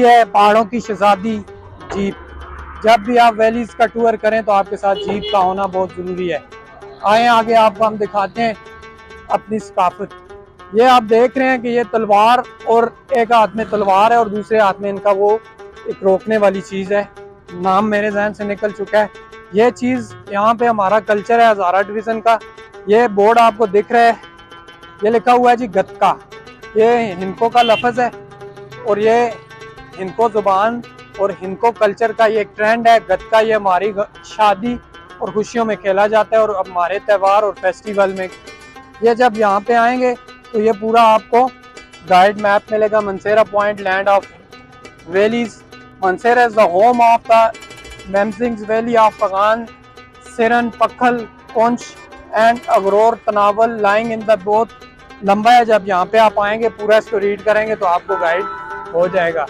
ये है पहाड़ों की शहजादी जीप। जब भी आप वैलीज का टूर करें तो आपके साथ जीप का होना बहुत ज़रूरी है। आए आगे आपको हम दिखाते हैं अपनी सकाफत। ये आप देख रहे हैं कि ये तलवार, और एक हाथ में तलवार है और दूसरे हाथ में इनका वो एक रोकने वाली चीज़ है। नाम मेरे जहन से निकल चुका है। ये चीज़ यहाँ पे हमारा कल्चर है हज़ारा डिवीज़न का। ये बोर्ड आपको दिख रहा है, ये लिखा हुआ है जी गतका। ये हिंदको का लफ्ज़ है और ये हिंदको ज़ुबान और हिंदको कल्चर का ये एक ट्रेंड है। गतका ये हमारी शादी और खुशियों में खेला जाता है और हमारे त्यौहार और फेस्टिवल में। ये जब यहाँ पे आएंगे तो ये पूरा आपको गाइड मैप मिलेगा। Mansehra point, land of valleys. Mansehra is the home of the mesmerising valley of Pagan, Siran, Pakhal, Poonch and Agror Tanawal lying in the बहुत लंबा है। जब यहाँ पे आप आएंगे पूरा इसको रीड करेंगे तो आपको गाइड हो जाएगा।